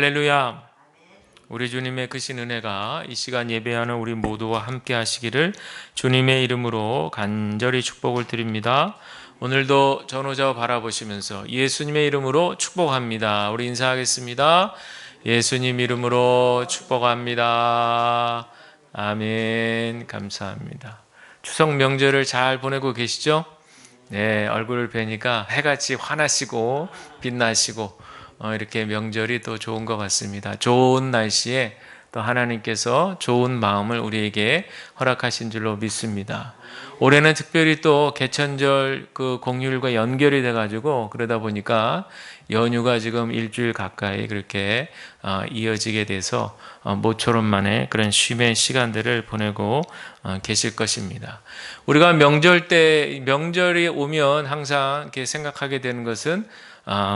할렐루야. 우리 주님의 크신 은혜가 이 시간 예배하는 우리 모두와 함께 하시기를 주님의 이름으로 간절히 축복을 드립니다. 오늘도 전호자 바라보시면서 예수님의 이름으로 축복합니다. 우리 인사하겠습니다. 예수님 이름으로 축복합니다. 아멘. 감사합니다. 추석 명절을 잘 보내고 계시죠? 네, 얼굴을 뵈니까 해같이 환하시고 빛나시고 이렇게 명절이 또 좋은 것 같습니다. 좋은 날씨에 또 하나님께서 좋은 마음을 우리에게 허락하신 줄로 믿습니다. 올해는 특별히 또 개천절 그 공휴일과 연결이 돼가지고 그러다 보니까 연휴가 지금 일주일 가까이 그렇게 이어지게 돼서 모처럼 만에 그런 쉼의 시간들을 보내고 계실 것입니다. 우리가 명절이 오면 항상 이렇게 생각하게 되는 것은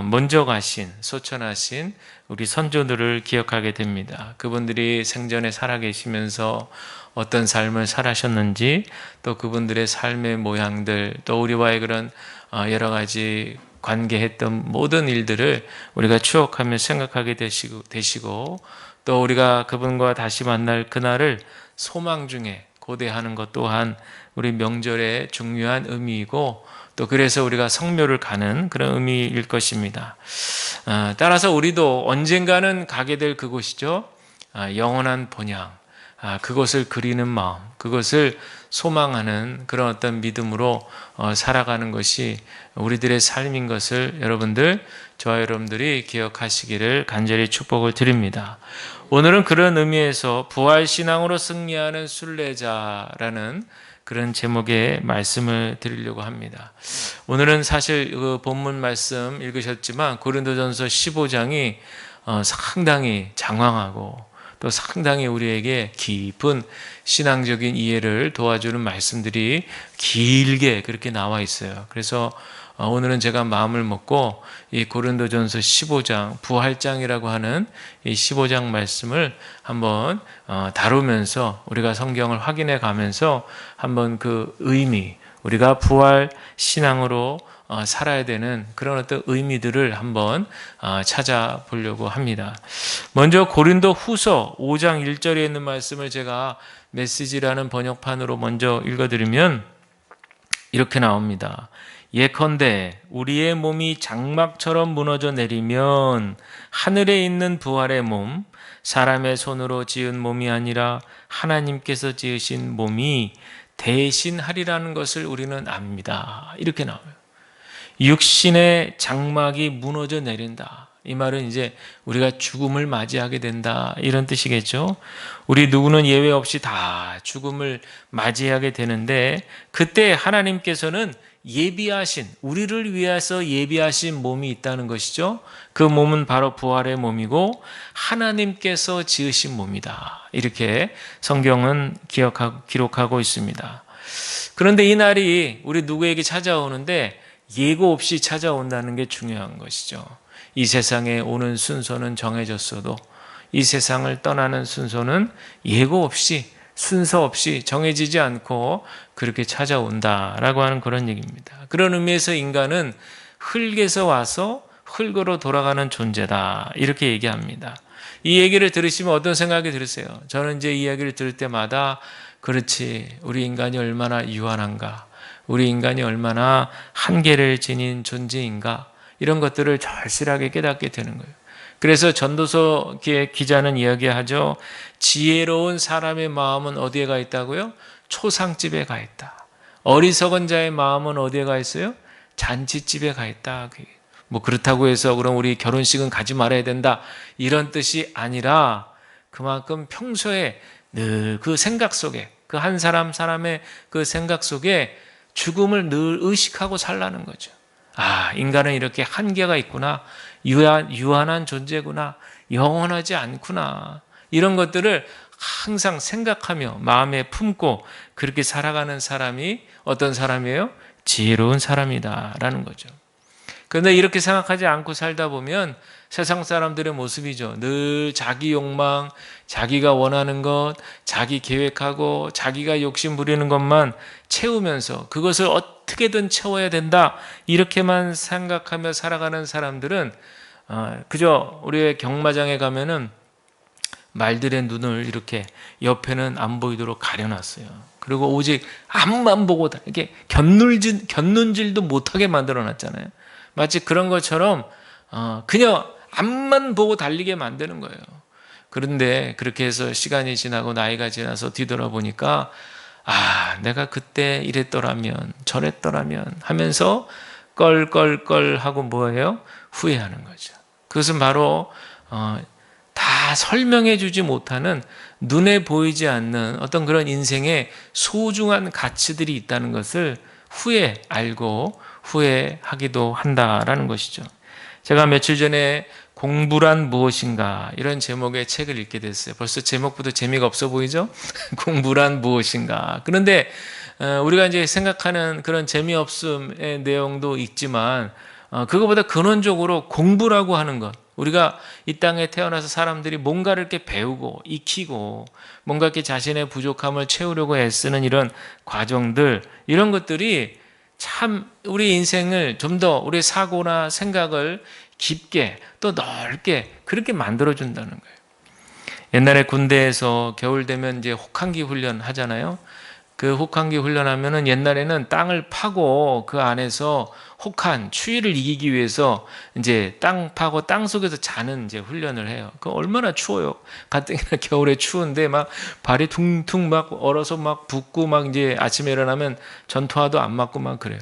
먼저 가신, 소천하신 우리 선조들을 기억하게 됩니다. 그분들이 생전에 살아계시면서 어떤 삶을 살아셨는지, 또 그분들의 삶의 모양들, 또 우리와의 그런 여러 가지 관계했던 모든 일들을 우리가 추억하며 생각하게 되시고, 또 우리가 그분과 다시 만날 그날을 소망 중에 고대하는 것 또한 우리 명절의 중요한 의미이고, 또 그래서 우리가 성묘를 가는 그런 의미일 것입니다. 따라서 우리도 언젠가는 가게 될 그곳이죠. 영원한 본향, 그것을 그리는 마음, 그것을 소망하는 그런 어떤 믿음으로 살아가는 것이 우리들의 삶인 것을 저와 여러분들이 기억하시기를 간절히 축복을 드립니다. 오늘은 그런 의미에서 부활신앙으로 승리하는 순례자라는 그런 제목의 말씀을 드리려고 합니다. 오늘은 사실 그 본문 말씀 읽으셨지만 고린도전서 15장이 상당히 장황하고 또 상당히 우리에게 깊은 신앙적인 이해를 도와주는 말씀들이 길게 그렇게 나와 있어요. 그래서 오늘은 제가 마음을 먹고 이 고린도전서 15장 부활장이라고 하는 이 15장 말씀을 한번 다루면서 우리가 성경을 확인해 가면서 한번 그 의미, 우리가 부활 신앙으로 살아야 되는 그런 어떤 의미들을 한번 찾아보려고 합니다. 먼저 고린도 후서 5장 1절에 있는 말씀을 제가 메시지라는 번역판으로 먼저 읽어드리면 이렇게 나옵니다. 예컨대 우리의 몸이 장막처럼 무너져 내리면 하늘에 있는 부활의 몸, 사람의 손으로 지은 몸이 아니라 하나님께서 지으신 몸이 대신하리라는 것을 우리는 압니다. 이렇게 나와요. 육신의 장막이 무너져 내린다. 이 말은 이제 우리가 죽음을 맞이하게 된다 이런 뜻이겠죠. 우리 누구는 예외 없이 다 죽음을 맞이하게 되는데 그때 하나님께서는 우리를 위해서 예비하신 몸이 있다는 것이죠. 그 몸은 바로 부활의 몸이고 하나님께서 지으신 몸이다. 이렇게 성경은 기록하고 있습니다. 그런데 이 날이 우리 누구에게 찾아오는데 예고 없이 찾아온다는 게 중요한 것이죠. 이 세상에 오는 순서는 정해졌어도 이 세상을 떠나는 순서는 예고 없이 순서 없이 정해지지 않고 그렇게 찾아온다라고 하는 그런 얘기입니다. 그런 의미에서 인간은 흙에서 와서 흙으로 돌아가는 존재다 이렇게 얘기합니다. 이 얘기를 들으시면 어떤 생각이 들으세요? 저는 이제 이 이야기를 들을 때마다 그렇지, 우리 인간이 얼마나 유한한가, 우리 인간이 얼마나 한계를 지닌 존재인가, 이런 것들을 절실하게 깨닫게 되는 거예요. 그래서 전도서 기자는 이야기하죠. 지혜로운 사람의 마음은 어디에 가 있다고요? 초상집에 가 있다. 어리석은 자의 마음은 어디에 가 있어요? 잔치집에 가 있다. 뭐 그렇다고 해서 그럼 우리 결혼식은 가지 말아야 된다 이런 뜻이 아니라 그만큼 평소에 늘 그 생각 속에 그 한 사람의 그 생각 속에 죽음을 늘 의식하고 살라는 거죠. 인간은 이렇게 한계가 있구나. 유한한 존재구나. 영원하지 않구나. 이런 것들을 항상 생각하며 마음에 품고 그렇게 살아가는 사람이 어떤 사람이에요? 지혜로운 사람이다라는 거죠. 그런데 이렇게 생각하지 않고 살다 보면 세상 사람들의 모습이죠. 늘 자기 욕망, 자기가 원하는 것, 자기 계획하고 자기가 욕심 부리는 것만 채우면서 그것을 어떻게든 채워야 된다 이렇게만 생각하며 살아가는 사람들은 그저 우리의 경마장에 가면은 말들의 눈을 이렇게 옆에는 안 보이도록 가려놨어요. 그리고 오직 앞만 보고 이렇게 곁눈질도 못하게 만들어놨잖아요. 마치 그런 것처럼 그냥 앞만 보고 달리게 만드는 거예요. 그런데 그렇게 해서 시간이 지나고 나이가 지나서 뒤돌아보니까 내가 그때 이랬더라면 저랬더라면 하면서 껄껄껄 하고 뭐예요? 후회하는 거죠. 그것은 바로 다 설명해 주지 못하는 눈에 보이지 않는 어떤 그런 인생의 소중한 가치들이 있다는 것을 알고 후회하기도 한다라는 것이죠. 제가 며칠 전에 공부란 무엇인가 이런 제목의 책을 읽게 됐어요. 벌써 제목부터 재미가 없어 보이죠? 공부란 무엇인가. 그런데 우리가 이제 생각하는 그런 재미없음의 내용도 있지만 그거보다 근원적으로 공부라고 하는 것, 우리가 이 땅에 태어나서 사람들이 뭔가를 이렇게 배우고 익히고 뭔가 이렇게 자신의 부족함을 채우려고 애쓰는 이런 과정들, 이런 것들이 참 우리 인생을 좀 더 우리 사고나 생각을 깊게 또 넓게 그렇게 만들어준다는 거예요. 옛날에 군대에서 겨울 되면 이제 혹한기 훈련 하잖아요. 그 혹한기 훈련하면은 옛날에는 땅을 파고 그 안에서 혹한 추위를 이기기 위해서 이제 땅 파고 땅 속에서 자는 이제 훈련을 해요. 그 얼마나 추워요. 가뜩이나 겨울에 추운데 막 발이 퉁퉁 막 얼어서 막 붓고 막 이제 아침에 일어나면 전투화도 안 맞고 막 그래요.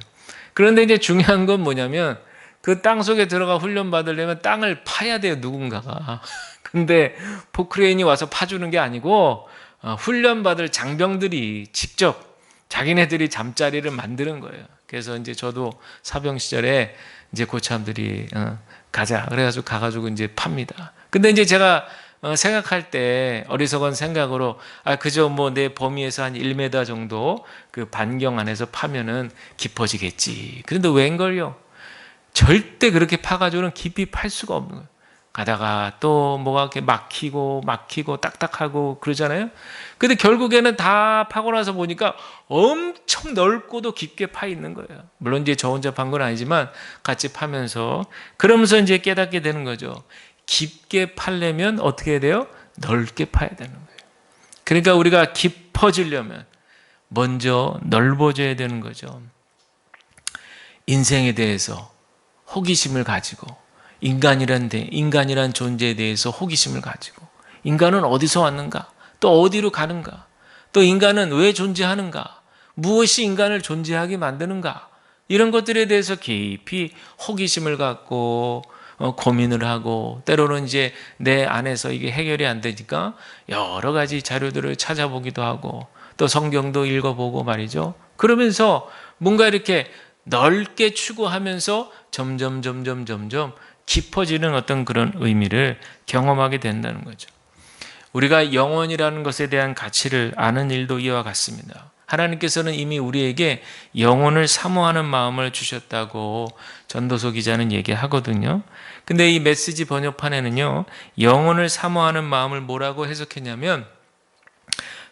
그런데 이제 중요한 건 뭐냐면 그 땅 속에 들어가 훈련 받으려면 땅을 파야 돼요, 누군가가. 근데 포크레인이 와서 파주는 게 아니고 훈련받을 장병들이 직접 자기네들이 잠자리를 만드는 거예요. 그래서 이제 저도 사병 시절에 이제 고참들이 가자 그래가지고 가가지고 이제 팝니다. 근데 이제 제가 생각할 때 어리석은 생각으로 그저 뭐 내 범위에서 한 1m 정도 그 반경 안에서 파면은 깊어지겠지. 그런데 웬걸요? 절대 그렇게 파가지고는 깊이 팔 수가 없는 거예요. 가다가 또 뭐가 이렇게 막히고 딱딱하고 그러잖아요. 근데 결국에는 다 파고 나서 보니까 엄청 넓고도 깊게 파 있는 거예요. 물론 이제 저 혼자 판 건 아니지만 같이 파면서 그러면서 이제 깨닫게 되는 거죠. 깊게 파려면 어떻게 해야 돼요? 넓게 파야 되는 거예요. 그러니까 우리가 깊어지려면 먼저 넓어져야 되는 거죠. 인생에 대해서 호기심을 가지고 인간이란 존재에 대해서 호기심을 가지고 인간은 어디서 왔는가? 또 어디로 가는가? 또 인간은 왜 존재하는가? 무엇이 인간을 존재하게 만드는가? 이런 것들에 대해서 깊이 호기심을 갖고 고민을 하고 때로는 이제 내 안에서 이게 해결이 안 되니까 여러 가지 자료들을 찾아보기도 하고 또 성경도 읽어보고 말이죠. 그러면서 뭔가 이렇게 넓게 추구하면서 점점 깊어지는 어떤 그런 의미를 경험하게 된다는 거죠. 우리가 영혼이라는 것에 대한 가치를 아는 일도 이와 같습니다. 하나님께서는 이미 우리에게 영혼을 사모하는 마음을 주셨다고 전도서 기자는 얘기하거든요. 근데 이 메시지 번역판에는요, 영혼을 사모하는 마음을 뭐라고 해석했냐면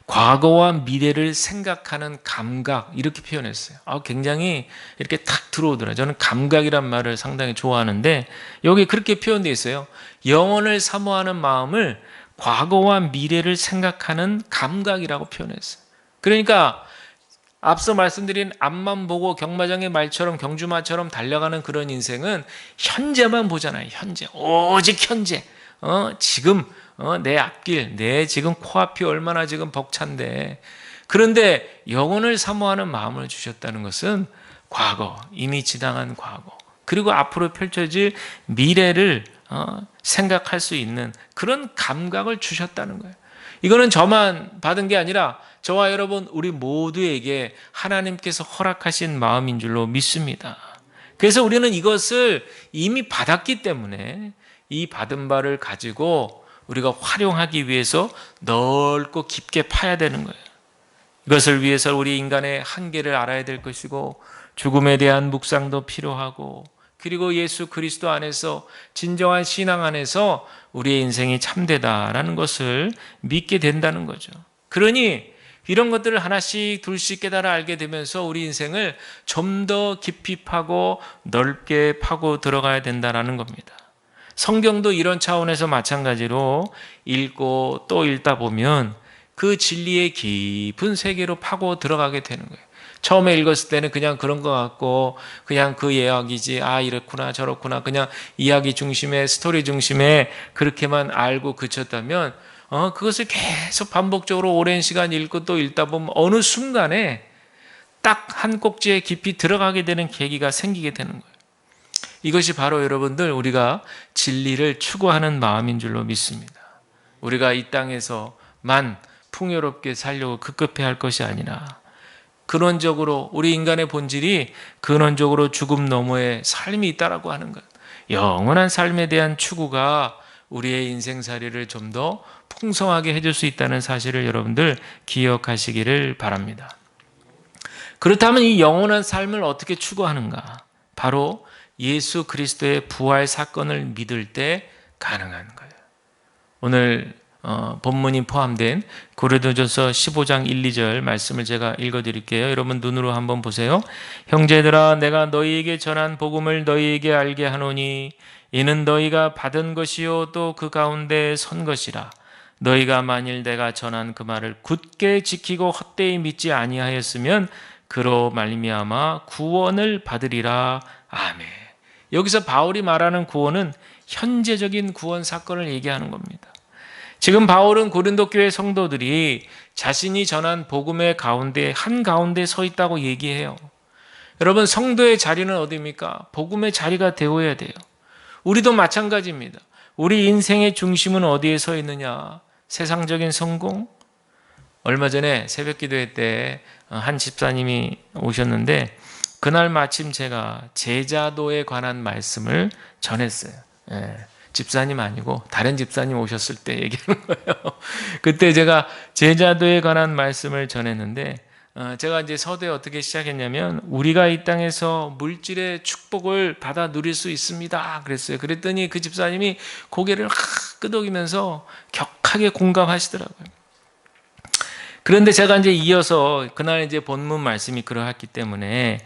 과거와 미래를 생각하는 감각, 이렇게 표현했어요. 굉장히 이렇게 탁 들어오더라고요. 저는 감각이란 말을 상당히 좋아하는데 여기 그렇게 표현되어 있어요. 영혼을 사모하는 마음을 과거와 미래를 생각하는 감각이라고 표현했어요. 그러니까 앞서 말씀드린 앞만 보고 경마장의 말처럼 경주마처럼 달려가는 그런 인생은 현재만 보잖아요. 현재, 오직 현재. 지금 내 앞길, 내 지금 코앞이 얼마나 지금 벅찬데. 그런데 영혼을 사모하는 마음을 주셨다는 것은 과거, 이미 지나간 과거, 그리고 앞으로 펼쳐질 미래를 생각할 수 있는 그런 감각을 주셨다는 거예요. 이거는 저만 받은 게 아니라 저와 여러분 우리 모두에게 하나님께서 허락하신 마음인 줄로 믿습니다. 그래서 우리는 이것을 이미 받았기 때문에 이 받은 바를 가지고 우리가 활용하기 위해서 넓고 깊게 파야 되는 거예요. 이것을 위해서 우리 인간의 한계를 알아야 될 것이고 죽음에 대한 묵상도 필요하고 그리고 예수 그리스도 안에서 진정한 신앙 안에서 우리의 인생이 참되다라는 것을 믿게 된다는 거죠. 그러니 이런 것들을 하나씩 둘씩 깨달아 알게 되면서 우리 인생을 좀 더 깊이 파고 넓게 파고 들어가야 된다는 겁니다. 성경도 이런 차원에서 마찬가지로 읽고 또 읽다 보면 그 진리의 깊은 세계로 파고 들어가게 되는 거예요. 처음에 읽었을 때는 그냥 그런 것 같고 그냥 그 이야기지, 아 이렇구나 저렇구나, 그냥 이야기 중심에 스토리 중심에 그렇게만 알고 그쳤다면 그것을 계속 반복적으로 오랜 시간 읽고 또 읽다 보면 어느 순간에 딱 한 꼭지에 깊이 들어가게 되는 계기가 생기게 되는 거예요. 이것이 바로 여러분들 우리가 진리를 추구하는 마음인 줄로 믿습니다. 우리가 이 땅에서만 풍요롭게 살려고 급급해 할 것이 아니라 근원적으로 우리 인간의 본질이 근원적으로 죽음 너머의 삶이 있다라고 하는 것, 영원한 삶에 대한 추구가 우리의 인생살이를 좀 더 풍성하게 해줄 수 있다는 사실을 여러분들 기억하시기를 바랍니다. 그렇다면 이 영원한 삶을 어떻게 추구하는가? 바로 예수 그리스도의 부활 사건을 믿을 때 가능한 거예요. 오늘 본문이 포함된 고린도전서 15장 1, 2절 말씀을 제가 읽어드릴게요. 여러분 눈으로 한번 보세요. 형제들아, 내가 너희에게 전한 복음을 너희에게 알게 하노니 이는 너희가 받은 것이요 또 그 가운데 선 것이라. 너희가 만일 내가 전한 그 말을 굳게 지키고 헛되이 믿지 아니하였으면 그로 말미암아 구원을 받으리라. 아멘. 여기서 바울이 말하는 구원은 현재적인 구원 사건을 얘기하는 겁니다. 지금 바울은 고린도 교회 성도들이 자신이 전한 복음의 가운데 한가운데 서 있다고 얘기해요. 여러분, 성도의 자리는 어디입니까? 복음의 자리가 되어야 돼요. 우리도 마찬가지입니다. 우리 인생의 중심은 어디에 서 있느냐? 세상적인 성공? 얼마 전에 새벽기도회 때 한 집사님이 오셨는데 그날 마침 제가 제자도에 관한 말씀을 전했어요. 집사님 아니고 다른 집사님 오셨을 때 얘기하는 거예요. 그때 제가 제자도에 관한 말씀을 전했는데 제가 이제 서두에 어떻게 시작했냐면 우리가 이 땅에서 물질의 축복을 받아 누릴 수 있습니다 그랬어요. 그랬더니 그 집사님이 고개를 끄덕이면서 격하게 공감하시더라고요. 그런데 제가 이제 이어서 그날 이제 본문 말씀이 그러했기 때문에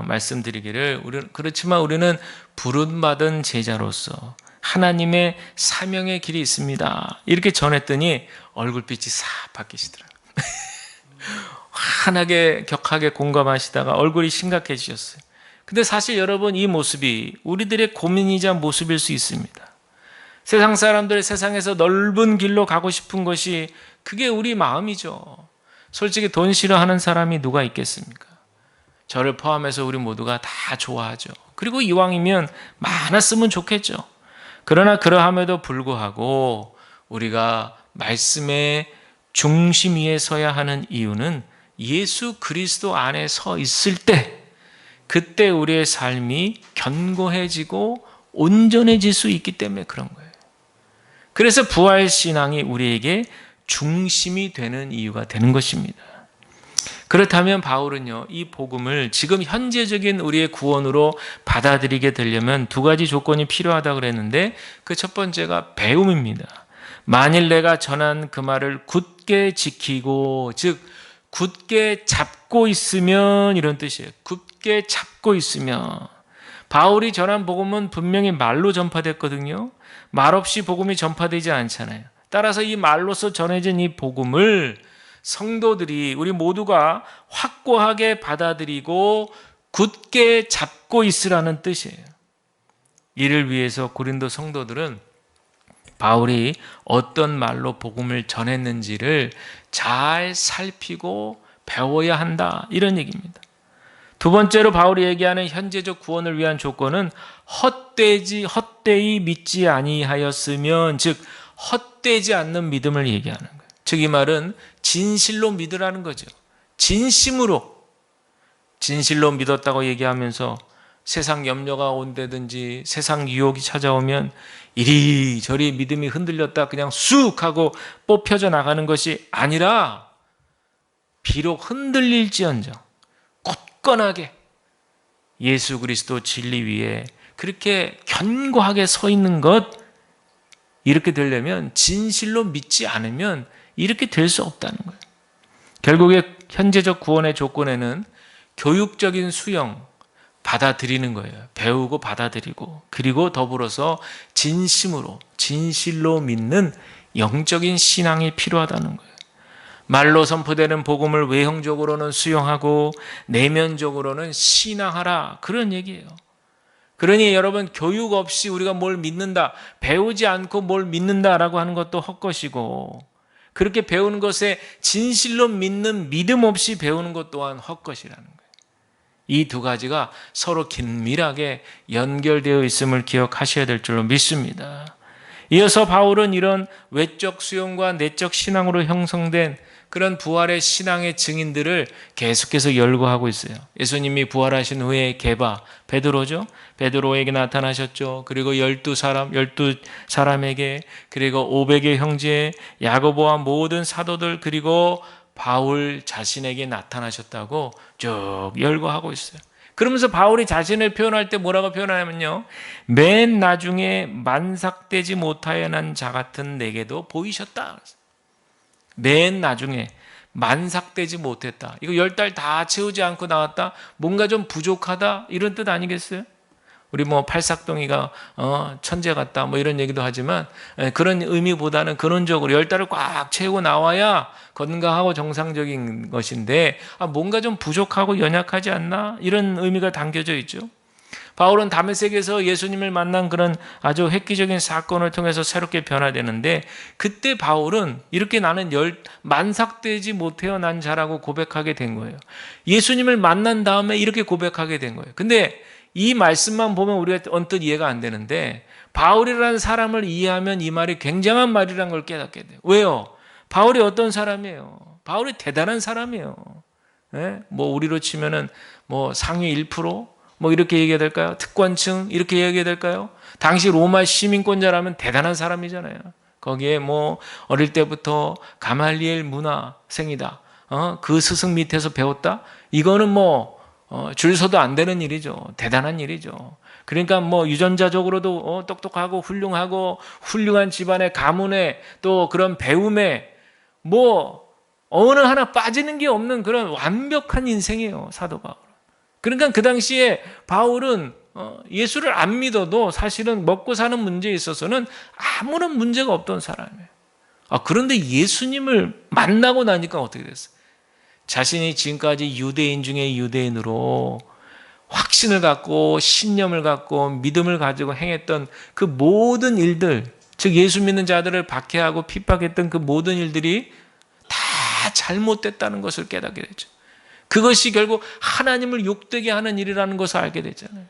말씀드리기를 그렇지만 우리는 부름받은 제자로서 하나님의 사명의 길이 있습니다. 이렇게 전했더니 얼굴빛이 싹 바뀌시더라고요. 환하게 격하게 공감하시다가 얼굴이 심각해지셨어요. 근데 사실 여러분 이 모습이 우리들의 고민이자 모습일 수 있습니다. 세상 사람들 세상에서 넓은 길로 가고 싶은 것이 그게 우리 마음이죠. 솔직히 돈 싫어하는 사람이 누가 있겠습니까? 저를 포함해서 우리 모두가 다 좋아하죠. 그리고 이왕이면 많았으면 좋겠죠. 그러나 그러함에도 불구하고 우리가 말씀의 중심 위에 서야 하는 이유는 예수 그리스도 안에 서 있을 때 그때 우리의 삶이 견고해지고 온전해질 수 있기 때문에 그런 거예요. 그래서 부활신앙이 우리에게 중심이 되는 이유가 되는 것입니다. 그렇다면 바울은요, 이 복음을 지금 현재적인 우리의 구원으로 받아들이게 되려면 두 가지 조건이 필요하다고 그랬는데 그 첫 번째가 배움입니다. 만일 내가 전한 그 말을 굳게 지키고, 즉 굳게 잡고 있으면, 이런 뜻이에요. 굳게 잡고 있으면. 바울이 전한 복음은 분명히 말로 전파됐거든요. 말 없이 복음이 전파되지 않잖아요. 따라서 이 말로서 전해진 이 복음을 성도들이 우리 모두가 확고하게 받아들이고 굳게 잡고 있으라는 뜻이에요. 이를 위해서 고린도 성도들은 바울이 어떤 말로 복음을 전했는지를 잘 살피고 배워야 한다, 이런 얘기입니다. 두 번째로 바울이 얘기하는 현재적 구원을 위한 조건은 헛되이 믿지 아니하였으면, 즉 헛되지 않는 믿음을 얘기하는 거예요. 즉 이 말은 진실로 믿으라는 거죠. 진심으로 믿었다고 얘기하면서 세상 염려가 온다든지 세상 유혹이 찾아오면 이리저리 믿음이 흔들렸다 그냥 쑥 하고 뽑혀져 나가는 것이 아니라 비록 흔들릴지언정 굳건하게 예수 그리스도 진리 위에 그렇게 견고하게 서 있는 것, 이렇게 되려면 진실로 믿지 않으면 이렇게 될 수 없다는 거예요. 결국에 현재적 구원의 조건에는 교육적인 수용, 받아들이는 거예요. 배우고 받아들이고, 그리고 더불어서 진심으로, 진실로 믿는 영적인 신앙이 필요하다는 거예요. 말로 선포되는 복음을 외형적으로는 수용하고 내면적으로는 신앙하라, 그런 얘기예요. 그러니 여러분, 교육 없이 우리가 뭘 믿는다, 배우지 않고 뭘 믿는다라고 하는 것도 헛것이고, 그렇게 배우는 것에 진실로 믿는 믿음 없이 배우는 것 또한 헛것이라는 거예요. 이 두 가지가 서로 긴밀하게 연결되어 있음을 기억하셔야 될 줄로 믿습니다. 이어서 바울은 이런 외적 수용과 내적 신앙으로 형성된 그런 부활의 신앙의 증인들을 계속해서 열거하고 있어요. 예수님이 부활하신 후에 게바, 베드로죠. 베드로에게 나타나셨죠. 그리고 12사람에게, 그리고 500의 형제, 야고보와 모든 사도들, 그리고 바울 자신에게 나타나셨다고 쭉 열거하고 있어요. 그러면서 바울이 자신을 표현할 때 뭐라고 표현하냐면요, 맨 나중에 만삭되지 못하여난 자 같은 내게도 보이셨다. 맨 나중에 만삭되지 못했다. 이거 10달 다 채우지 않고 나왔다. 뭔가 좀 부족하다, 이런 뜻 아니겠어요? 우리 뭐 팔삭동이가 천재 같다 뭐 이런 얘기도 하지만, 그런 의미보다는 근원적으로 10달을 꽉 채우고 나와야 건강하고 정상적인 것인데, 뭔가 좀 부족하고 연약하지 않나, 이런 의미가 담겨져 있죠. 바울은 다메섹에서 예수님을 만난 그런 아주 획기적인 사건을 통해서 새롭게 변화되는데, 그때 바울은 이렇게 나는 만삭되지 못해난 자라고 고백하게 된 거예요. 예수님을 만난 다음에 이렇게 고백하게 된 거예요. 근데 이 말씀만 보면 우리가 언뜻 이해가 안 되는데, 바울이라는 사람을 이해하면 이 말이 굉장한 말이라는 걸 깨닫게 돼요. 왜요? 바울이 어떤 사람이에요? 바울이 대단한 사람이에요. 네? 뭐 우리로 치면은 뭐 상위 1%? 뭐 이렇게 얘기해야 될까요? 특권층? 이렇게 얘기해야 될까요? 당시 로마 시민권자라면 대단한 사람이잖아요. 거기에 뭐 어릴 때부터 가말리엘 문화생이다. 그 스승 밑에서 배웠다? 이거는 뭐 줄 서도 안 되는 일이죠. 대단한 일이죠. 그러니까 뭐 유전자적으로도 똑똑하고 훌륭하고 훌륭한 집안의 가문에 또 그런 배움에 뭐 어느 하나 빠지는 게 없는 그런 완벽한 인생이에요, 사도 바울. 그러니까 그 당시에 바울은 예수를 안 믿어도 사실은 먹고 사는 문제에 있어서는 아무런 문제가 없던 사람이에요. 그런데 예수님을 만나고 나니까 어떻게 됐어요? 자신이 지금까지 유대인 중에 유대인으로 확신을 갖고 신념을 갖고 믿음을 가지고 행했던 그 모든 일들, 즉 예수 믿는 자들을 박해하고 핍박했던 그 모든 일들이 다 잘못됐다는 것을 깨닫게 되죠. 그것이 결국 하나님을 욕되게 하는 일이라는 것을 알게 되잖아요.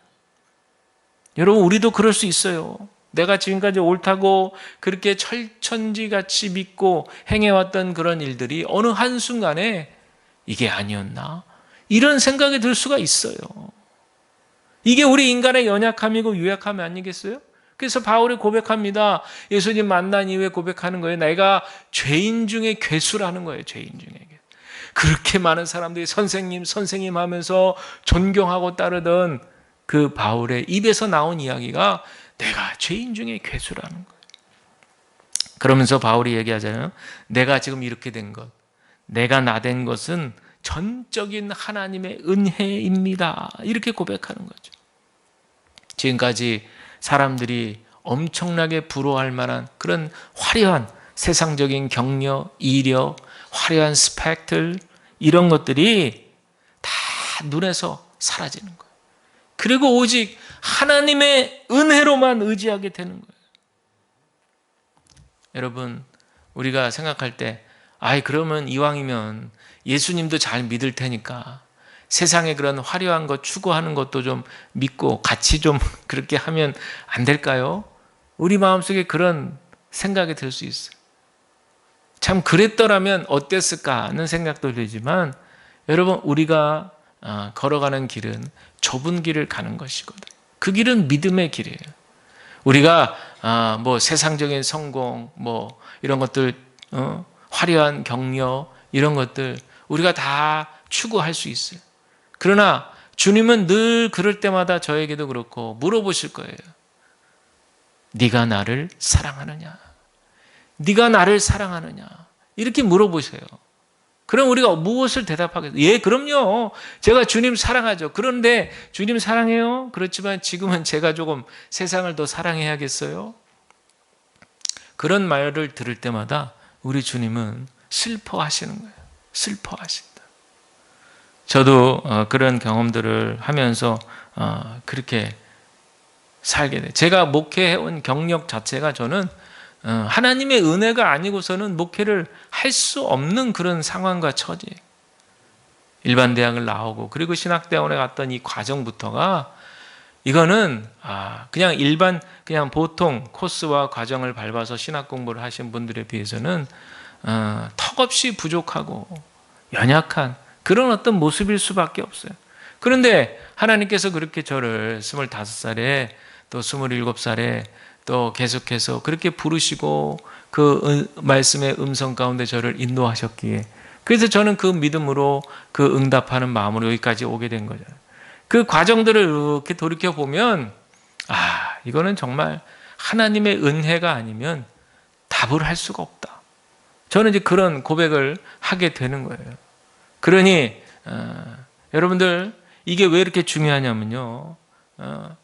여러분, 우리도 그럴 수 있어요. 내가 지금까지 옳다고 그렇게 철천지같이 믿고 행해왔던 그런 일들이 어느 한순간에 이게 아니었나? 이런 생각이 들 수가 있어요. 이게 우리 인간의 연약함이고 유약함이 아니겠어요? 그래서 바울이 고백합니다. 예수님 만난 이후에 고백하는 거예요. 내가 죄인 중에 괴수라는 거예요. 죄인 중에. 그렇게 많은 사람들이 선생님, 선생님 하면서 존경하고 따르던 그 바울의 입에서 나온 이야기가 내가 죄인 중에 괴수라는 거예요. 그러면서 바울이 얘기하잖아요. 내가 지금 이렇게 된 것, 내가 나된 것은 전적인 하나님의 은혜입니다. 이렇게 고백하는 거죠. 지금까지 사람들이 엄청나게 부러워할 만한 그런 화려한 세상적인 경력, 이력, 화려한 스펙들, 이런 것들이 다 눈에서 사라지는 거예요. 그리고 오직 하나님의 은혜로만 의지하게 되는 거예요. 여러분, 우리가 생각할 때 그러면 이왕이면 예수님도 잘 믿을 테니까 세상에 그런 화려한 것 추구하는 것도 좀 믿고 같이 좀 그렇게 하면 안 될까요? 우리 마음속에 그런 생각이 들 수 있어요. 참 그랬더라면 어땠을까 하는 생각도 들지만, 여러분, 우리가 걸어가는 길은 좁은 길을 가는 것이거든요. 그 길은 믿음의 길이에요. 우리가 뭐 세상적인 성공, 뭐 이런 것들, 화려한 경력, 이런 것들 우리가 다 추구할 수 있어요. 그러나 주님은 늘 그럴 때마다 저에게도 그렇고 물어보실 거예요. 네가 나를 사랑하느냐? 네가 나를 사랑하느냐? 이렇게 물어보세요. 그럼 우리가 무엇을 대답하겠어요? 예, 그럼요. 제가 주님 사랑하죠. 그런데 주님 사랑해요. 그렇지만 지금은 제가 조금 세상을 더 사랑해야겠어요. 그런 말을 들을 때마다 우리 주님은 슬퍼하시는 거예요. 슬퍼하신다. 저도 그런 경험들을 하면서 그렇게 살게 돼요. 제가 목회해온 경력 자체가 저는 하나님의 은혜가 아니고서는 목회를 할 수 없는 그런 상황과 처지. 일반 대학을 나오고 그리고 신학대학원에 갔던 이 과정부터가 이거는 그냥 일반 그냥 보통 코스와 과정을 밟아서 신학 공부를 하신 분들에 비해서는 턱없이 부족하고 연약한 그런 어떤 모습일 수밖에 없어요. 그런데 하나님께서 그렇게 저를 25살에 또 27살에 또 계속해서 그렇게 부르시고 그 말씀의 음성 가운데 저를 인도하셨기에 그래서 저는 그 믿음으로 그 응답하는 마음으로 여기까지 오게 된 거죠. 그 과정들을 이렇게 돌이켜보면 이거는 정말 하나님의 은혜가 아니면 답을 할 수가 없다. 저는 이제 그런 고백을 하게 되는 거예요. 그러니 여러분들 이게 왜 이렇게 중요하냐면요.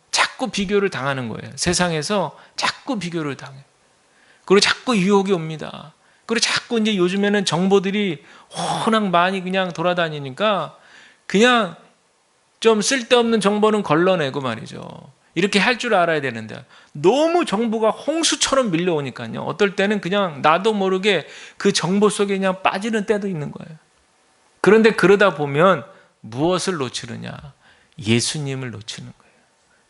자꾸 비교를 당하는 거예요. 세상에서 자꾸 비교를 당해. 그리고 자꾸 유혹이 옵니다. 그리고 자꾸 이제 요즘에는 정보들이 워낙 많이 그냥 돌아다니니까 그냥 좀 쓸데없는 정보는 걸러내고 말이죠. 이렇게 할 줄 알아야 되는데 너무 정보가 홍수처럼 밀려오니까요. 어떨 때는 그냥 나도 모르게 그 정보 속에 그냥 빠지는 때도 있는 거예요. 그런데 그러다 보면 무엇을 놓치느냐? 예수님을 놓치는 거예요.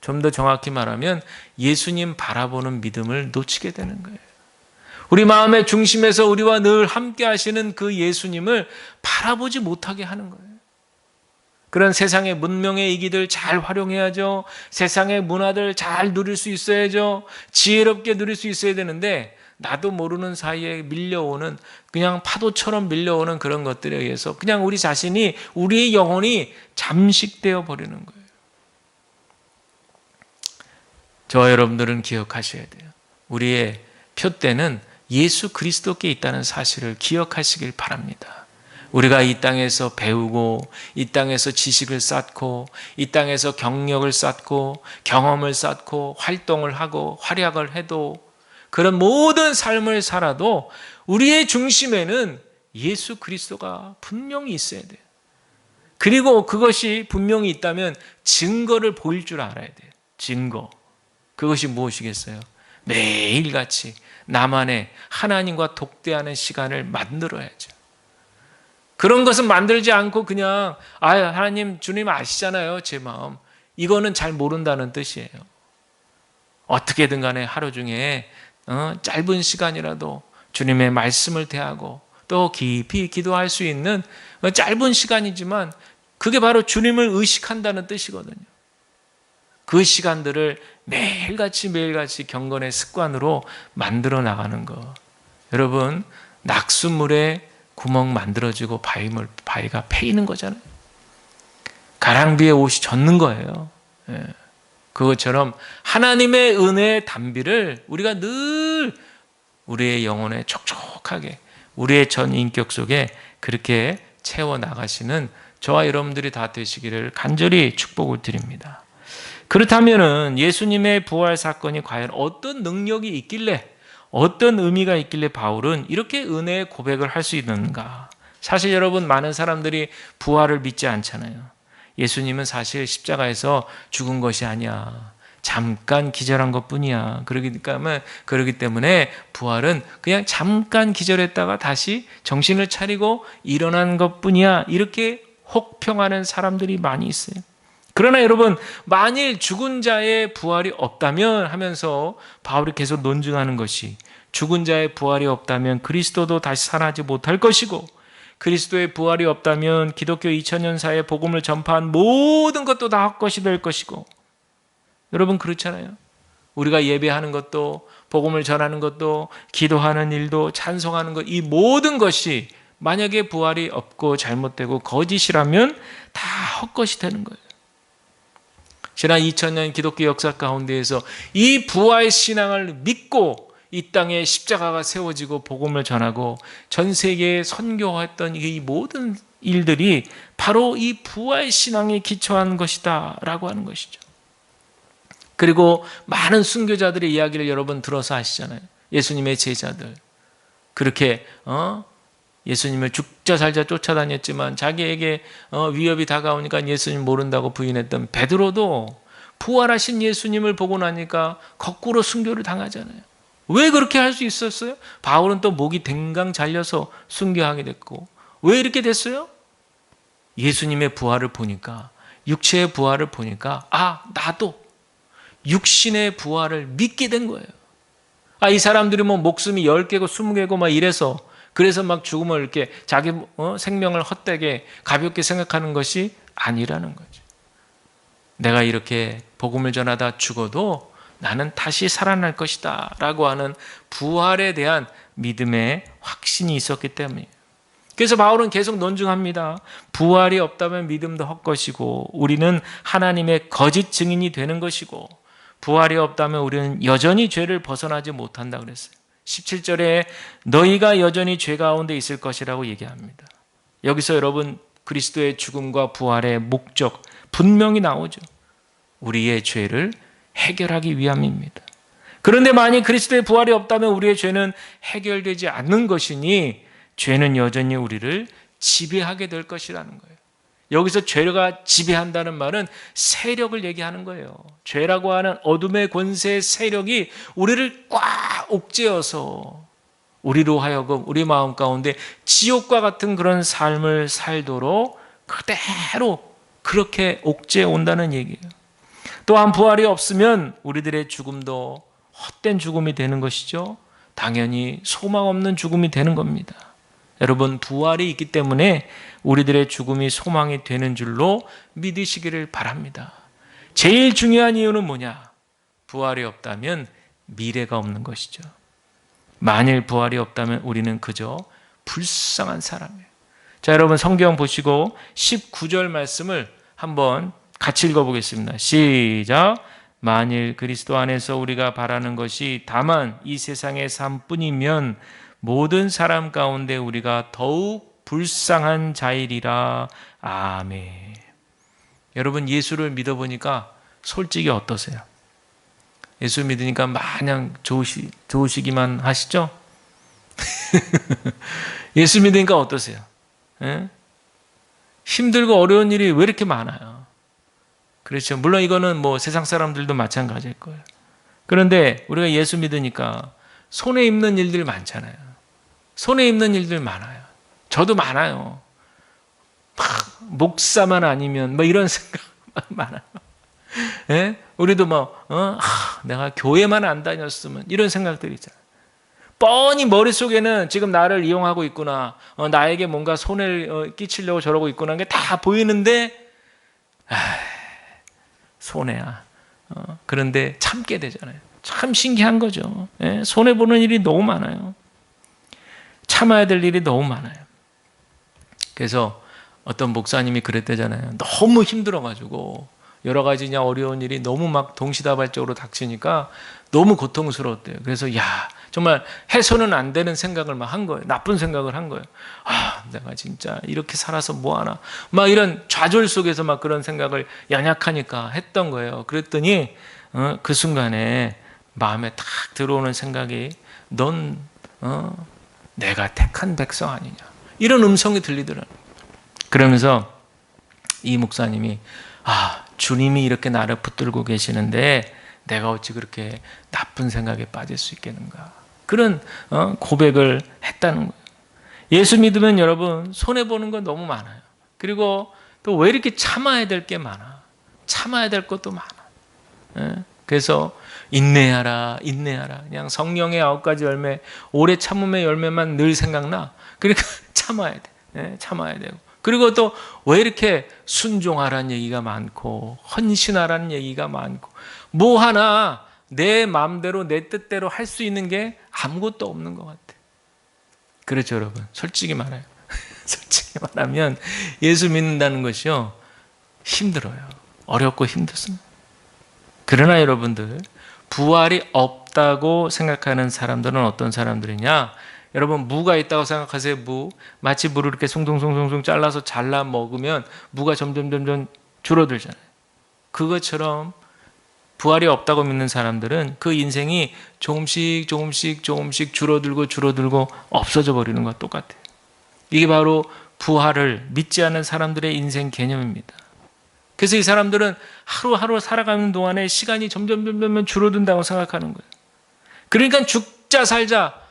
좀 더 정확히 말하면 예수님 바라보는 믿음을 놓치게 되는 거예요. 우리 마음의 중심에서 우리와 늘 함께 하시는 그 예수님을 바라보지 못하게 하는 거예요. 그런 세상의 문명의 이기들 잘 활용해야죠. 세상의 문화들 잘 누릴 수 있어야죠. 지혜롭게 누릴 수 있어야 되는데 나도 모르는 사이에 밀려오는 그냥 파도처럼 밀려오는 그런 것들에 의해서 그냥 우리 자신이 우리의 영혼이 잠식되어 버리는 거예요. 저와 여러분들은 기억하셔야 돼요. 우리의 표대는 예수 그리스도께 있다는 사실을 기억하시길 바랍니다. 우리가 이 땅에서 배우고 이 땅에서 지식을 쌓고 이 땅에서 경력을 쌓고 경험을 쌓고 활동을 하고 활약을 해도 그런 모든 삶을 살아도 우리의 중심에는 예수 그리스도가 분명히 있어야 돼요. 그리고 그것이 분명히 있다면 증거를 보일 줄 알아야 돼요. 증거. 그것이 무엇이겠어요? 매일같이 나만의 하나님과 독대하는 시간을 만들어야죠. 그런 것은 만들지 않고 그냥 하나님 주님 아시잖아요 제 마음. 이거는 잘 모른다는 뜻이에요. 어떻게든 간에 하루 중에 짧은 시간이라도 주님의 말씀을 대하고 또 깊이 기도할 수 있는 짧은 시간이지만 그게 바로 주님을 의식한다는 뜻이거든요. 그 시간들을 매일같이 경건의 습관으로 만들어 나가는 것. 여러분 낙수물에 구멍 만들어지고 바위가 패이는 거잖아요. 가랑비에 옷이 젖는 거예요. 그것처럼 하나님의 은혜의 단비를 우리가 늘 우리의 영혼에 촉촉하게 우리의 전 인격 속에 그렇게 채워나가시는 저와 여러분들이 다 되시기를 간절히 축복을 드립니다. 그렇다면 예수님의 부활 사건이 과연 어떤 능력이 있길래 어떤 의미가 있길래 바울은 이렇게 은혜의 고백을 할 수 있는가? 사실 여러분 많은 사람들이 부활을 믿지 않잖아요. 예수님은 사실 십자가에서 죽은 것이 아니야. 잠깐 기절한 것뿐이야. 그러기 때문에 부활은 그냥 잠깐 기절했다가 다시 정신을 차리고 일어난 것뿐이야. 이렇게 혹평하는 사람들이 많이 있어요. 그러나 여러분 만일 죽은 자의 부활이 없다면 하면서 바울이 계속 논증하는 것이 죽은 자의 부활이 없다면 그리스도도 다시 살아나지 못할 것이고 그리스도의 부활이 없다면 기독교 2000년사의 복음을 전파한 모든 것도 다 헛것이 될 것이고 여러분 그렇잖아요. 우리가 예배하는 것도 복음을 전하는 것도 기도하는 일도 찬송하는 것 이 모든 것이 만약에 부활이 없고 잘못되고 거짓이라면 다 헛것이 되는 거예요. 지난 2000년 기독교 역사 가운데에서 이 부활 신앙을 믿고 이 땅에 십자가가 세워지고 복음을 전하고 전 세계에 선교했던 이 모든 일들이 바로 이 부활 신앙에 기초한 것이다 라고 하는 것이죠. 그리고 많은 순교자들의 이야기를 여러분 들어서 아시잖아요. 예수님의 제자들 그렇게 예수님을 죽자 살자 쫓아다녔지만 자기에게 위협이 다가오니까 예수님 모른다고 부인했던 베드로도 부활하신 예수님을 보고 나니까 거꾸로 순교를 당하잖아요. 왜 그렇게 할 수 있었어요? 바울은 또 목이 댕강 잘려서 순교하게 됐고, 왜 이렇게 됐어요? 예수님의 부활을 보니까, 육체의 부활을 보니까 나도 육신의 부활을 믿게 된 거예요. 이 사람들이 뭐 목숨이 10개고 20개고 막 이래서 그래서 막 죽음을 이렇게 자기 생명을 헛되게 가볍게 생각하는 것이 아니라는 거죠. 내가 이렇게 복음을 전하다 죽어도 나는 다시 살아날 것이다 라고 하는 부활에 대한 믿음의 확신이 있었기 때문이에요. 그래서 바울은 계속 논증합니다. 부활이 없다면 믿음도 헛것이고 우리는 하나님의 거짓 증인이 되는 것이고 부활이 없다면 우리는 여전히 죄를 벗어나지 못한다 그랬어요. 17절에 너희가 여전히 죄 가운데 있을 것이라고 얘기합니다. 여기서 여러분 그리스도의 죽음과 부활의 목적 분명히 나오죠. 우리의 죄를 해결하기 위함입니다. 그런데 만약 그리스도의 부활이 없다면 우리의 죄는 해결되지 않는 것이니 죄는 여전히 우리를 지배하게 될 것이라는 거예요. 여기서 죄가 지배한다는 말은 세력을 얘기하는 거예요. 죄라고 하는 어둠의 권세의 세력이 우리를 꽉 옥죄어서 우리로 하여금 우리 마음 가운데 지옥과 같은 그런 삶을 살도록 그대로 그렇게 옥죄 온다는 얘기예요. 또한 부활이 없으면 우리들의 죽음도 헛된 죽음이 되는 것이죠. 당연히 소망 없는 죽음이 되는 겁니다. 여러분 부활이 있기 때문에 우리들의 죽음이 소망이 되는 줄로 믿으시기를 바랍니다. 제일 중요한 이유는 뭐냐? 부활이 없다면 미래가 없는 것이죠. 만일 부활이 없다면 우리는 그저 불쌍한 사람이에요. 자, 여러분 성경 보시고 19절 말씀을 한번 같이 읽어보겠습니다. 시작. 만일 그리스도 안에서 우리가 바라는 것이 다만 이 세상의 삶뿐이면 모든 사람 가운데 우리가 더욱 불쌍한 자이리라. 아멘. 여러분 예수를 믿어보니까 솔직히 어떠세요? 예수 믿으니까 마냥 좋으시기만 하시죠? 예수 믿으니까 어떠세요? 예? 힘들고 어려운 일이 왜 이렇게 많아요? 그렇죠. 물론 이거는 뭐 세상 사람들도 마찬가지일 거예요. 그런데 우리가 예수 믿으니까 손에 입는 일들 많잖아요. 손에 입는 일들 많아요. 저도 많아요. 막 목사만 아니면 뭐 이런 생각 많아요. 예? 우리도 내가 교회만 안 다녔으면 이런 생각들이 있잖아요. 뻔히 머릿속에는 지금 나를 이용하고 있구나. 나에게 뭔가 손해를 끼치려고 저러고 있구나. 하는 게 다 보이는데 손해야. 그런데 참게 되잖아요. 참 신기한 거죠. 예? 손해보는 일이 너무 많아요. 참아야 될 일이 너무 많아요. 그래서 어떤 목사님이 그랬대잖아요. 너무 힘들어가지고 여러 가지 그냥 어려운 일이 너무 막 동시다발적으로 닥치니까 너무 고통스러웠대요. 그래서 정말 해서는 안 되는 생각을 막 한 거예요. 나쁜 생각을 한 거예요. 내가 진짜 이렇게 살아서 뭐하나. 막 이런 좌절 속에서 막 그런 생각을 연약하니까 했던 거예요. 그랬더니 그 순간에 마음에 탁 들어오는 생각이 넌 내가 택한 백성 아니냐. 이런 음성이 들리더라고요. 그러면서 이 목사님이 주님이 이렇게 나를 붙들고 계시는데 내가 어찌 그렇게 나쁜 생각에 빠질 수 있겠는가. 그런 고백을 했다는 거예요. 예수 믿으면 여러분 손해보는 건 너무 많아요. 그리고 또 왜 이렇게 참아야 될 게 많아. 참아야 될 것도 많아. 그래서 인내하라. 그냥 성령의 9가지 열매, 오래 참음의 열매만 늘 생각나. 그러니까 참아야 돼. 참아야 되고. 그리고 또 왜 이렇게 순종하라는 얘기가 많고 헌신하라는 얘기가 많고 뭐 하나 내 마음대로 내 뜻대로 할 수 있는 게 아무것도 없는 것 같아. 그렇죠 여러분. 솔직히 말해요. 솔직히 말하면 예수 믿는다는 것이요 힘들어요. 어렵고 힘들습니다. 그러나 여러분들 부활이 없다고 생각하는 사람들은 어떤 사람들이냐? 여러분, 무가 있다고 생각하세요. 무. 마치 무를 이렇게 송송송송송 잘라서 잘라 먹으면 무가 점점 줄어들잖아요. 그것처럼 부활이 없다고 믿는 사람들은 그 인생이 조금씩 줄어들고 없어져 버리는 것과 똑같아요. 이게 바로 부활을 믿지 않는 사람들의 인생 개념입니다. 그래서 이 사람들은 하루하루 살아가는 동안에 시간이 점점 줄어든다고 생각하는 거예요. 그러니까 죽자 살자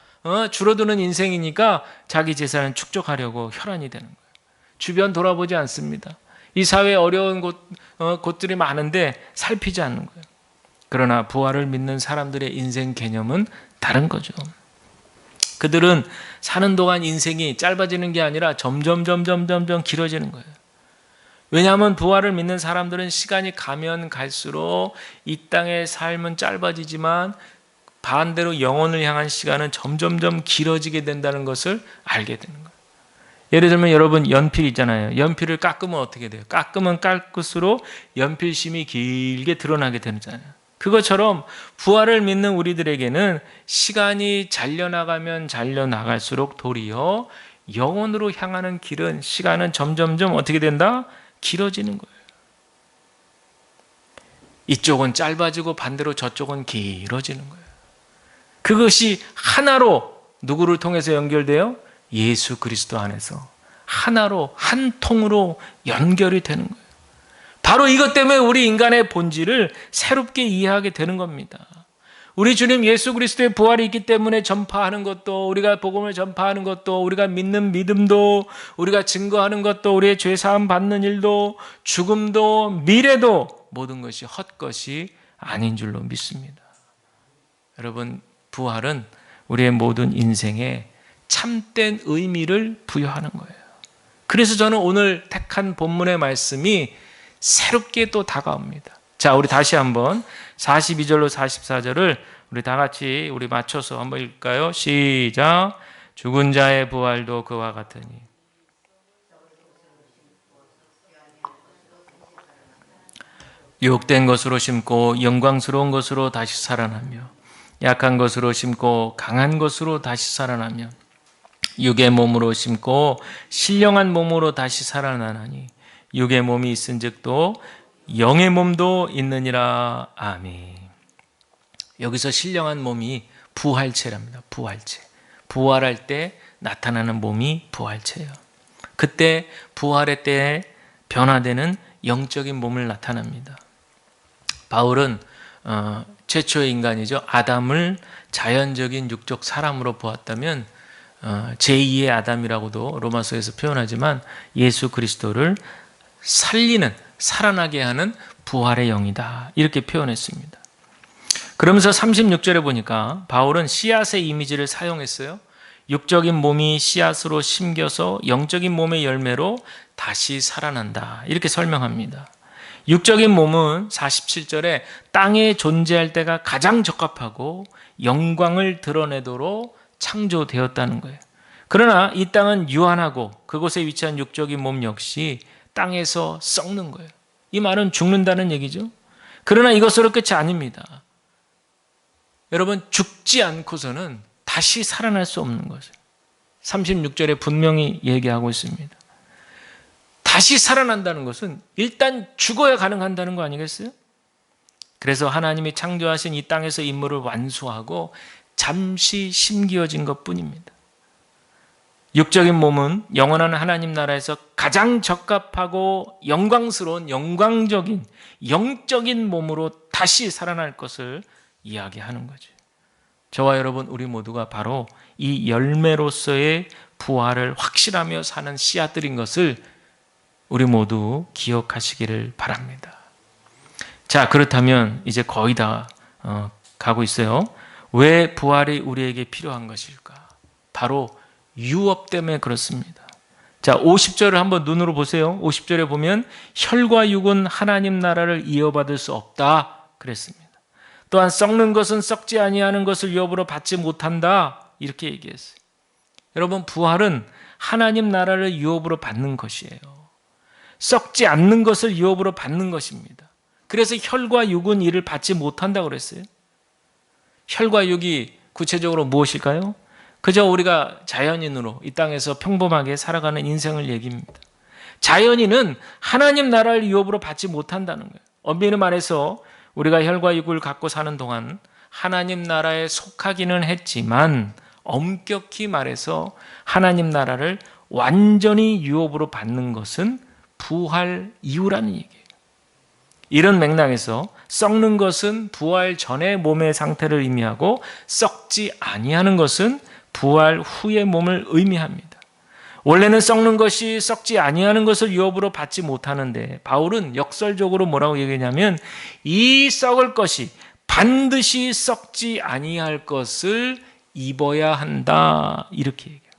줄어드는 인생이니까 자기 재산을 축적하려고 혈안이 되는 거예요. 주변 돌아보지 않습니다. 이 사회에 어려운 곳들이 많은데 살피지 않는 거예요. 그러나 부활을 믿는 사람들의 인생 개념은 다른 거죠. 그들은 사는 동안 인생이 짧아지는 게 아니라 점점 길어지는 거예요. 왜냐하면 부활을 믿는 사람들은 시간이 가면 갈수록 이 땅의 삶은 짧아지지만 반대로 영혼을 향한 시간은 점점 길어지게 된다는 것을 알게 되는 거예요. 예를 들면 여러분 연필 있잖아요. 연필을 깎으면 어떻게 돼요? 깎으면 깎을수록 연필심이 길게 드러나게 되잖아요. 그것처럼 부활을 믿는 우리들에게는 시간이 잘려나가면 잘려나갈수록 도리어 영혼으로 향하는 길은 시간은 점점 어떻게 된다? 길어지는 거예요. 이쪽은 짧아지고 반대로 저쪽은 길어지는 거예요. 그것이 하나로 누구를 통해서 연결돼요? 예수 그리스도 안에서 하나로 한 통으로 연결이 되는 거예요. 바로 이것 때문에 우리 인간의 본질을 새롭게 이해하게 되는 겁니다. 우리 주님 예수 그리스도의 부활이 있기 때문에 전파하는 것도, 우리가 복음을 전파하는 것도, 우리가 믿는 믿음도, 우리가 증거하는 것도, 우리의 죄사함 받는 일도, 죽음도, 미래도 모든 것이 헛것이 아닌 줄로 믿습니다. 여러분, 부활은 우리의 모든 인생에 참된 의미를 부여하는 거예요. 그래서 저는 오늘 택한 본문의 말씀이 새롭게 또 다가옵니다. 자, 우리 다시 한번 42절로 44절을 우리 다 같이 우리 맞춰서 한번 읽을까요? 시작. 죽은 자의 부활도 그와 같으니 유혹된 것으로 심고 영광스러운 것으로 다시 살아나며 약한 것으로 심고 강한 것으로 다시 살아나며 육의 몸으로 심고 신령한 몸으로 다시 살아나나니 육의 몸이 있은즉 또 영의 몸도 있느니라. 아멘. 여기서 신령한 몸이 부활체랍니다. 부활체. 부활할 때 나타나는 몸이 부활체예요. 그때 부활의 때에 변화되는 영적인 몸을 나타납니다. 바울은 최초의 인간이죠. 아담을 자연적인 육적 사람으로 보았다면 제2의 아담이라고도 로마서에서 표현하지만 예수 그리스도를 살리는, 살아나게 하는 부활의 영이다. 이렇게 표현했습니다. 그러면서 36절에 보니까 바울은 씨앗의 이미지를 사용했어요. 육적인 몸이 씨앗으로 심겨서 영적인 몸의 열매로 다시 살아난다. 이렇게 설명합니다. 육적인 몸은 47절에 땅에 존재할 때가 가장 적합하고 영광을 드러내도록 창조되었다는 거예요. 그러나 이 땅은 유한하고 그곳에 위치한 육적인 몸 역시 땅에서 썩는 거예요. 이 말은 죽는다는 얘기죠. 그러나 이것으로 끝이 아닙니다. 여러분, 죽지 않고서는 다시 살아날 수 없는 거죠. 36절에 분명히 얘기하고 있습니다. 다시 살아난다는 것은 일단 죽어야 가능한다는 거 아니겠어요? 그래서 하나님이 창조하신 이 땅에서 임무를 완수하고 잠시 심기어진 것뿐입니다. 육적인 몸은 영원한 하나님 나라에서 가장 적합하고 영광스러운 영광적인 영적인 몸으로 다시 살아날 것을 이야기하는 거죠. 저와 여러분, 우리 모두가 바로 이 열매로서의 부활을 확실하며 사는 씨앗들인 것을 우리 모두 기억하시기를 바랍니다. 자, 그렇다면 이제 거의 다 가고 있어요. 왜 부활이 우리에게 필요한 것일까? 바로 유업 때문에 그렇습니다. 자, 50절을 한번 눈으로 보세요. 50절에 보면 혈과 육은 하나님 나라를 이어받을 수 없다 그랬습니다. 또한 썩는 것은 썩지 아니하는 것을 유업으로 받지 못한다 이렇게 얘기했어요. 여러분, 부활은 하나님 나라를 유업으로 받는 것이에요. 썩지 않는 것을 유업으로 받는 것입니다. 그래서 혈과 육은 이를 받지 못한다고 그랬어요. 혈과 육이 구체적으로 무엇일까요? 그저 우리가 자연인으로 이 땅에서 평범하게 살아가는 인생을 얘기합니다. 자연인은 하나님 나라를 유업으로 받지 못한다는 거예요. 엄밀히 말해서 우리가 혈과 육을 갖고 사는 동안 하나님 나라에 속하기는 했지만 엄격히 말해서 하나님 나라를 완전히 유업으로 받는 것은 부활 이후라는 얘기예요. 이런 맥락에서 썩는 것은 부활 전의 몸의 상태를 의미하고 썩지 아니하는 것은 부활 후의 몸을 의미합니다. 원래는 썩는 것이 썩지 아니하는 것을 유업으로 받지 못하는데 바울은 역설적으로 뭐라고 얘기하냐면 이 썩을 것이 반드시 썩지 아니할 것을 입어야 한다 이렇게 얘기해요.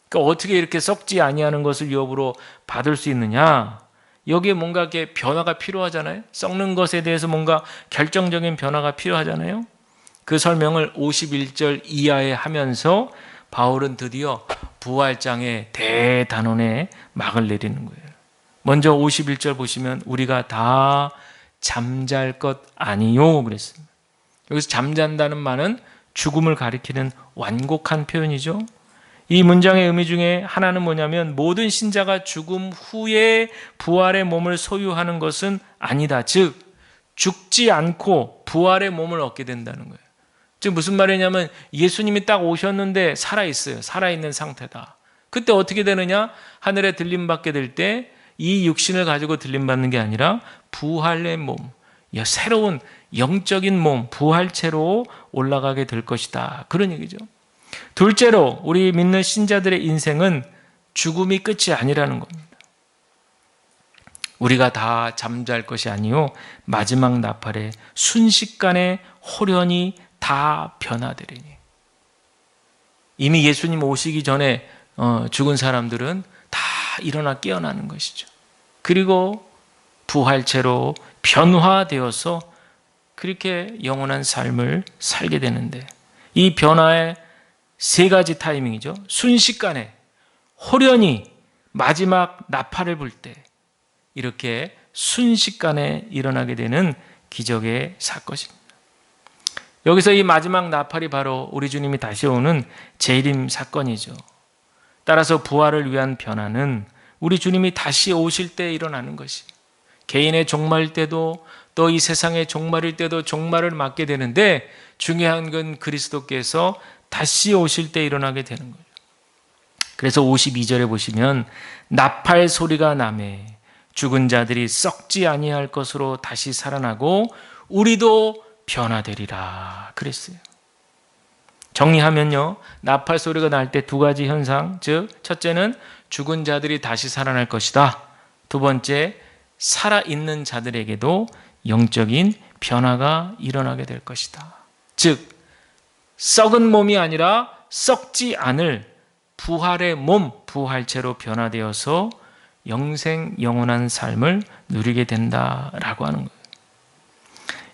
그러니까 어떻게 이렇게 썩지 아니하는 것을 유업으로 받을 수 있느냐? 여기에 뭔가 이렇게 변화가 필요하잖아요. 썩는 것에 대해서 뭔가 결정적인 변화가 필요하잖아요. 그 설명을 51절 이하에 하면서 바울은 드디어 부활장의 대단원의 막을 내리는 거예요. 먼저 51절 보시면 우리가 다 잠잘 것 아니요 그랬습니다. 여기서 잠잔다는 말은 죽음을 가리키는 완곡한 표현이죠. 이 문장의 의미 중에 하나는 뭐냐면 모든 신자가 죽음 후에 부활의 몸을 소유하는 것은 아니다. 즉 죽지 않고 부활의 몸을 얻게 된다는 거예요. 즉 무슨 말이냐면 예수님이 딱 오셨는데 살아있어요. 살아있는 상태다. 그때 어떻게 되느냐? 하늘에 들림받게 될 때 이 육신을 가지고 들림받는 게 아니라 부활의 몸, 새로운 영적인 몸, 부활체로 올라가게 될 것이다. 그런 얘기죠. 둘째로 우리 믿는 신자들의 인생은 죽음이 끝이 아니라는 겁니다. 우리가 다 잠잘 것이 아니요 마지막 나팔에 순식간에 호련히 다 변화되리니. 이미 예수님 오시기 전에 죽은 사람들은 다 일어나 깨어나는 것이죠. 그리고 부활체로 변화되어서 그렇게 영원한 삶을 살게 되는데 이 변화의 세 가지 타이밍이죠. 순식간에 호련히 마지막 나팔을 불 때 이렇게 순식간에 일어나게 되는 기적의 사건입니다. 여기서 이 마지막 나팔이 바로 우리 주님이 다시 오는 재림 사건이죠. 따라서 부활을 위한 변화는 우리 주님이 다시 오실 때 일어나는 것이 개인의 종말 때도 또 이 세상의 종말일 때도 종말을 맞게 되는데 중요한 건 그리스도께서 다시 오실 때 일어나게 되는 거죠. 그래서 52절에 보시면 나팔 소리가 나매 죽은 자들이 썩지 아니할 것으로 다시 살아나고 우리도 변화되리라 그랬어요. 정리하면요. 나팔 소리가 날 때 두 가지 현상, 즉 첫째는 죽은 자들이 다시 살아날 것이다. 두 번째, 살아있는 자들에게도 영적인 변화가 일어나게 될 것이다. 즉 썩은 몸이 아니라 썩지 않을 부활의 몸, 부활체로 변화되어서 영생 영원한 삶을 누리게 된다라고 하는 거예요.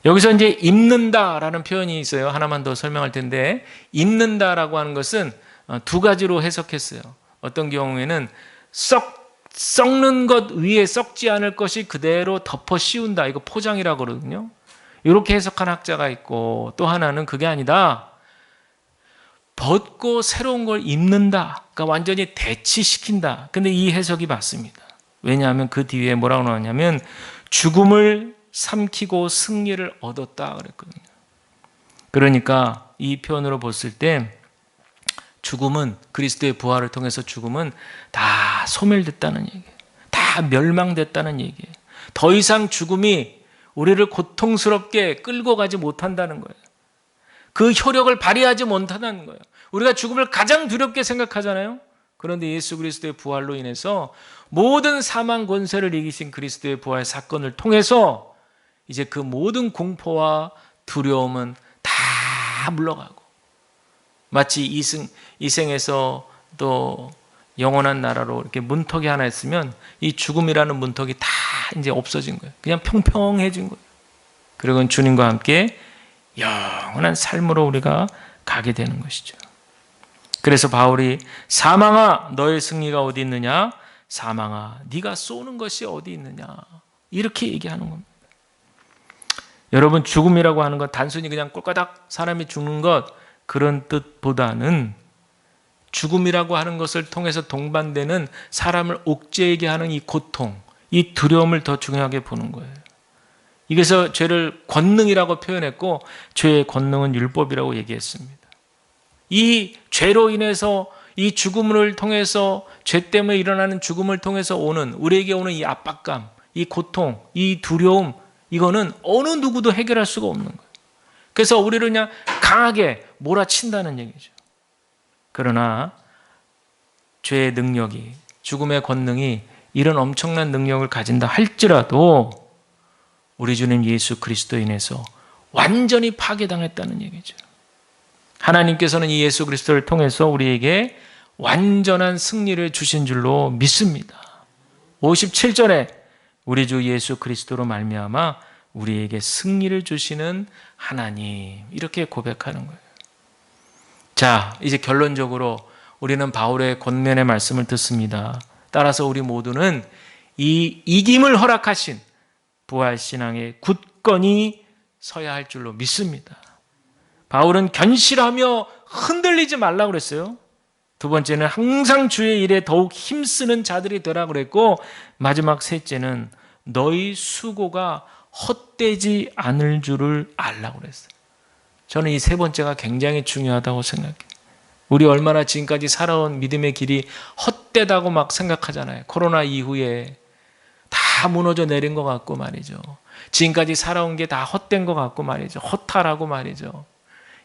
여기서 이제 입는다라는 표현이 있어요. 하나만 더 설명할 텐데 입는다라고 하는 것은 두 가지로 해석했어요. 어떤 경우에는 썩는 것 위에 썩지 않을 것이 그대로 덮어 씌운다. 이거 포장이라고 그러거든요. 이렇게 해석한 학자가 있고 또 하나는 그게 아니다. 벗고 새로운 걸 입는다. 그러니까 완전히 대치시킨다. 근데 이 해석이 맞습니다. 왜냐하면 그 뒤에 뭐라고 나오냐면 죽음을 삼키고 승리를 얻었다 그랬거든요. 그러니까 이 표현으로 봤을 때 죽음은 그리스도의 부활을 통해서 죽음은 다 소멸됐다는 얘기예요. 다 멸망됐다는 얘기예요. 더 이상 죽음이 우리를 고통스럽게 끌고 가지 못한다는 거예요. 그 효력을 발휘하지 못한다는 거예요. 우리가 죽음을 가장 두렵게 생각하잖아요. 그런데 예수 그리스도의 부활로 인해서 모든 사망 권세를 이기신 그리스도의 부활 사건을 통해서 이제 그 모든 공포와 두려움은 다 물러가고 마치 이생에서 또 영원한 나라로 이렇게 문턱이 하나 있으면 이 죽음이라는 문턱이 다 이제 없어진 거예요. 그냥 평평해진 거예요. 그리고 주님과 함께 영원한 삶으로 우리가 가게 되는 것이죠. 그래서 바울이 사망아 너의 승리가 어디 있느냐? 사망아 네가 쏘는 것이 어디 있느냐? 이렇게 얘기하는 겁니다. 여러분, 죽음이라고 하는 것 단순히 그냥 꼴까닥 사람이 죽는 것, 그런 뜻보다는 죽음이라고 하는 것을 통해서 동반되는 사람을 옥죄게 하는 이 고통, 이 두려움을 더 중요하게 보는 거예요. 이래서 죄를 권능이라고 표현했고, 죄의 권능은 율법이라고 얘기했습니다. 이 죄로 인해서, 이 죽음을 통해서, 죄 때문에 일어나는 죽음을 통해서 오는, 우리에게 오는 이 압박감, 이 고통, 이 두려움, 이거는 어느 누구도 해결할 수가 없는 거예요. 그래서 우리를 그냥 강하게 몰아친다는 얘기죠. 그러나 죄의 능력이, 죽음의 권능이 이런 엄청난 능력을 가진다 할지라도 우리 주님 예수 그리스도로 인해서 완전히 파괴당했다는 얘기죠. 하나님께서는 이 예수 그리스도를 통해서 우리에게 완전한 승리를 주신 줄로 믿습니다. 57절에 우리 주 예수 그리스도로 말미암아 우리에게 승리를 주시는 하나님, 이렇게 고백하는 거예요. 자, 이제 결론적으로 우리는 바울의 권면의 말씀을 듣습니다. 따라서 우리 모두는 이 이김을 허락하신 부활신앙에 굳건히 서야 할 줄로 믿습니다. 바울은 견실하며 흔들리지 말라고 그랬어요. 두 번째는 항상 주의 일에 더욱 힘쓰는 자들이 되라고 그랬고, 마지막 셋째는 너희 수고가 헛되지 않을 줄을 알라고 그랬어요. 저는 이 세 번째가 굉장히 중요하다고 생각해요. 우리 얼마나 지금까지 살아온 믿음의 길이 헛되다고 막 생각하잖아요. 코로나 이후에 다 무너져 내린 것 같고 말이죠. 지금까지 살아온 게 다 헛된 것 같고 말이죠. 허탈하고 말이죠.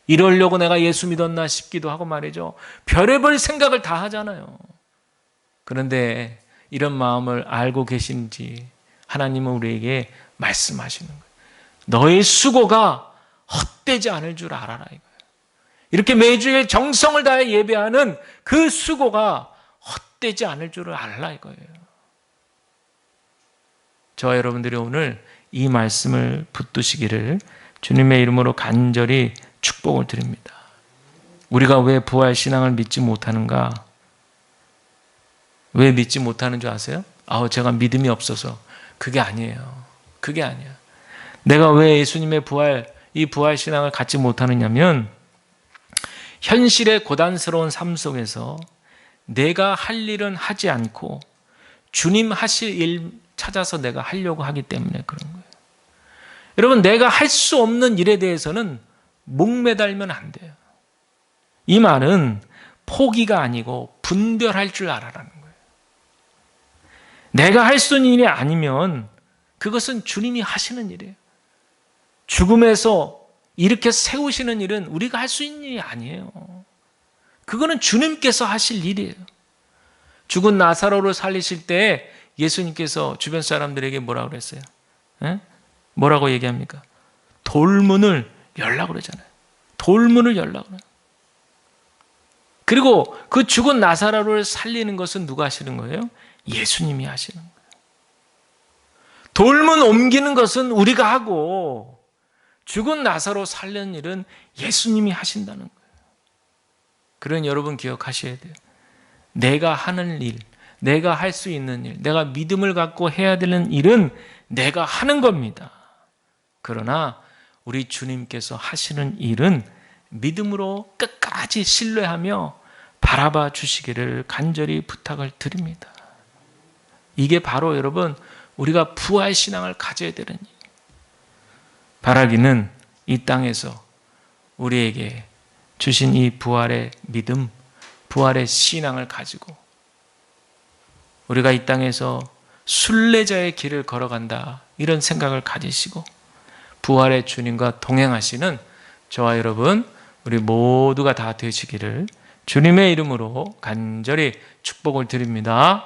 이러려고 내가 예수 믿었나 싶기도 하고 말이죠. 별의별 생각을 다 하잖아요. 그런데 이런 마음을 알고 계신지 하나님은 우리에게 말씀하시는 거예요. 너의 수고가 헛되지 않을 줄 알아라 이거예요. 이렇게 매주일 정성을 다해 예배하는 그 수고가 헛되지 않을 줄을 알라 이거예요. 저와 여러분들이 오늘 이 말씀을 붙드시기를 주님의 이름으로 간절히 축복을 드립니다. 우리가 왜 부활신앙을 믿지 못하는가? 왜 믿지 못하는 줄 아세요? 제가 믿음이 없어서. 그게 아니에요. 그게 아니야. 내가 왜 예수님의 이 부활신앙을 갖지 못하느냐면, 현실의 고단스러운 삶 속에서 내가 할 일은 하지 않고 주님 하실 일 찾아서 내가 하려고 하기 때문에 그런 거예요. 여러분, 내가 할 수 없는 일에 대해서는 목매달면 안 돼요. 이 말은 포기가 아니고 분별할 줄 알아라는 거예요. 내가 할 수 있는 일이 아니면 그것은 주님이 하시는 일이에요. 죽음에서 이렇게 세우시는 일은 우리가 할 수 있는 일이 아니에요. 그거는 주님께서 하실 일이에요. 죽은 나사로를 살리실 때 예수님께서 주변 사람들에게 뭐라고 그랬어요? 뭐라고 얘기합니까? 돌문을 열라고 그러잖아요. 돌문을 열라고 그래요. 그리고 그 죽은 나사로를 살리는 것은 누가 하시는 거예요? 예수님이 하시는 거예요. 돌문 옮기는 것은 우리가 하고 죽은 나사로 살리는 일은 예수님이 하신다는 거예요. 그러니 여러분 기억하셔야 돼요. 내가 하는 일, 내가 할 수 있는 일, 내가 믿음을 갖고 해야 되는 일은 내가 하는 겁니다. 그러나 우리 주님께서 하시는 일은 믿음으로 끝까지 신뢰하며 바라봐 주시기를 간절히 부탁을 드립니다. 이게 바로 여러분 우리가 부활신앙을 가져야 되는 일. 바라기는 이 땅에서 우리에게 주신 이 부활의 믿음, 부활의 신앙을 가지고 우리가 이 땅에서 순례자의 길을 걸어간다, 이런 생각을 가지시고 부활의 주님과 동행하시는 저와 여러분 우리 모두가 다 되시기를 주님의 이름으로 간절히 축복을 드립니다.